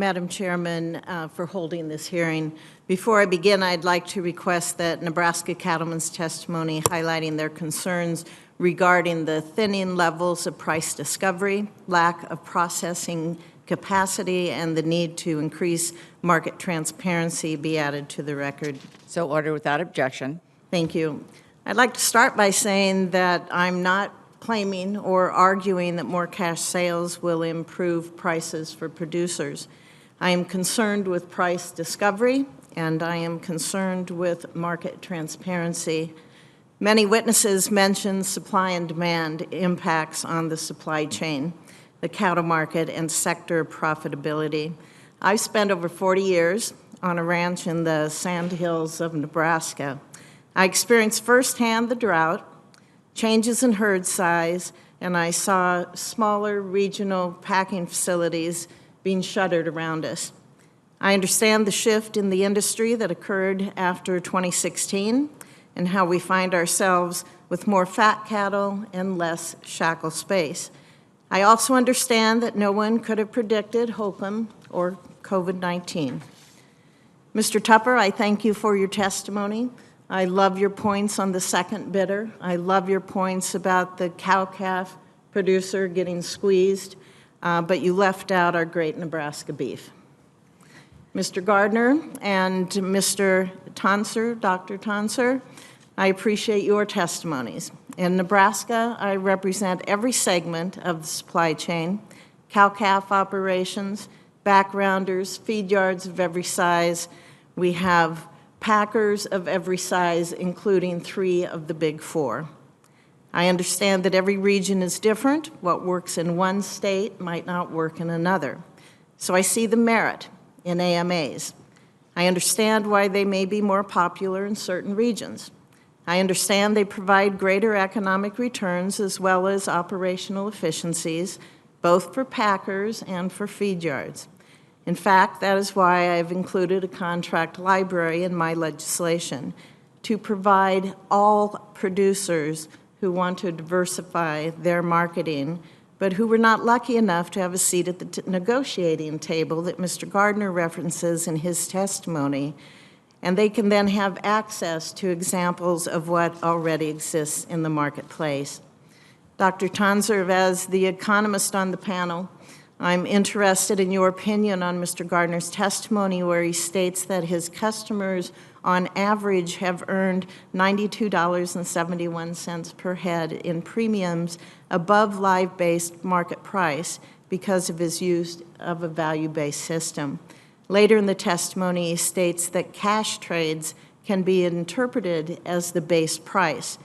Madam Chairman, for holding this hearing. Before I begin, I'd like to request that Nebraska cattlemen's testimony highlighting their concerns regarding the thinning levels of price discovery, lack of processing capacity, and the need to increase market transparency be added to the record. So ordered without objection. Thank you. I'd like to start by saying that I'm not claiming or arguing that more cash sales will improve prices for producers. I am concerned with price discovery, and I am concerned with market transparency. Many witnesses mentioned supply and demand impacts on the supply chain, the cattle market, and sector profitability. I've spent over 40 years on a ranch in the Sandhills of Nebraska. I experienced firsthand the drought, changes in herd size, and I saw smaller regional packing facilities being shuttered around us. I understand the shift in the industry that occurred after 2016 and how we find ourselves with more fat cattle and less shackle space. I also understand that no one could have predicted hokum or COVID-19. Mr. Tupper, I thank you for your testimony. I love your points on the second bidder. I love your points about the cow-calf producer getting squeezed, but you left out our great Nebraska beef. Mr. Gardner and Mr. Tonser, Dr. Tonser, I appreciate your testimonies. In Nebraska, I represent every segment of the supply chain, cow-calf operations, backgrounders, feed yards of every size. We have packers of every size, including 3 of the big 4. I understand that every region is different. What works in one state might not work in another. So I see the merit in AMAs. I understand why they may be more popular in certain regions. I understand they provide greater economic returns as well as operational efficiencies, both for packers and for feed yards. In fact, that is why I've included a contract library in my legislation to provide all producers who want to diversify their marketing, but who were not lucky enough to have a seat at the negotiating table that Mr. Gardner references in his testimony, and they can then have access to examples of what already exists in the marketplace. Dr. Tonser, as the economist on the panel, I'm interested in your opinion on Mr. Gardner's testimony where he states that his customers on average have earned $92.71 per head in premiums above live-based market price because of his use of a value-based system. Later in the testimony, he states that cash trades can be interpreted as the base price.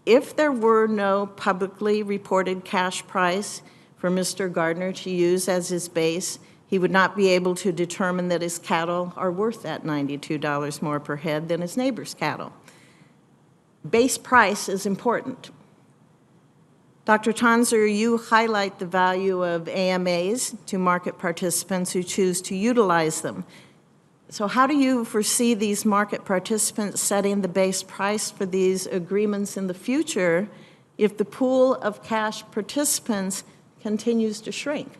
If there were no publicly reported cash price for Mr. Gardner to use as his base, he would not be able to determine that his cattle are worth that $92 more per head than his neighbor's cattle. Base price is important. Dr. Tonser, you highlight the value of AMAs to market participants who choose to utilize them. So how do you foresee these market participants setting the base price for these agreements in the future if the pool of cash participants continues to shrink?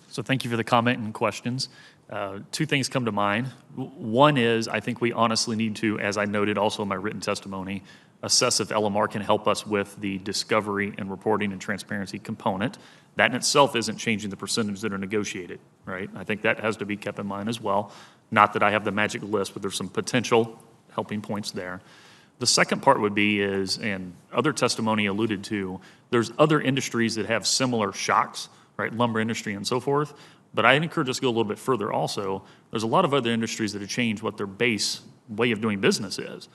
So thank you for the comment and questions. 2 things come to mind. One is I think we honestly need to, as I noted also in my written testimony, assess if LMR can help us with the discovery and reporting and transparency component. That in itself isn't changing the percentages that are negotiated, right? I think that has to be kept in mind as well. Not that I have the magic list, but there's some potential helping points there. The second part would be is, and other testimony alluded to, there's other industries that have similar shocks, right? Lumber industry and so forth. But I'd encourage us to go a little bit further also. There's a lot of other industries that have changed what their base way of doing business is.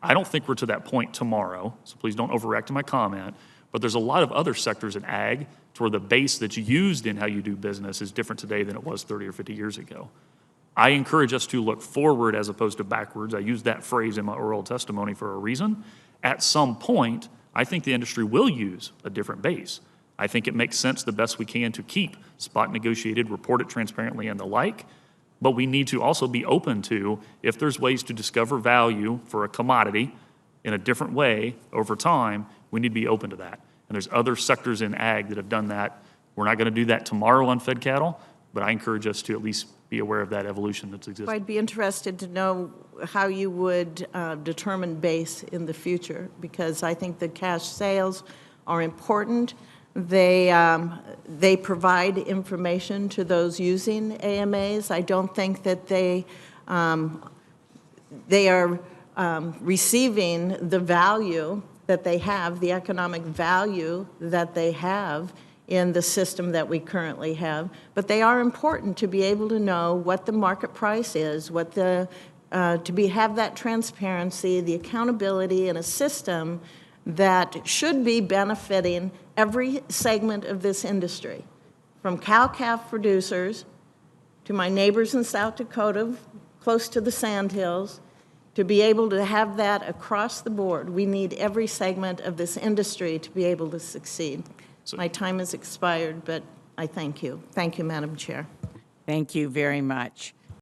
I don't think we're to that point tomorrow, so please don't overreact to my comment, but there's a lot of other sectors in ag to where the base that's used in how you do business is different today than it was 30 or 50 years ago. I encourage us to look forward as opposed to backwards. I use that phrase in my oral testimony for a reason. At some point, I think the industry will use a different base. I think it makes sense the best we can to keep spot negotiated, report it transparently and the like, but we need to also be open to if there's ways to discover value for a commodity in a different way over time, we need to be open to that. And there's other sectors in ag that have done that We're not going to do that tomorrow on fed cattle, but I encourage us to at least be aware of that evolution that's existing. I'd be interested to know how you would determine base in the future, because I think the cash sales are important. They provide information to those using AMAs. I don't think that they are receiving the value that they have, the economic value that they have in the system that we currently have. But they are important to be able to know what the market price is, what the have that transparency, the accountability in a system that should be benefiting every segment of this industry, from cow-calf producers to my neighbors in South Dakota, close to the Sandhills, to be able to have that across the board. We need every segment of this industry to be able to succeed. My time has expired, but I thank you. Thank you, Madam Chair. Thank you very much.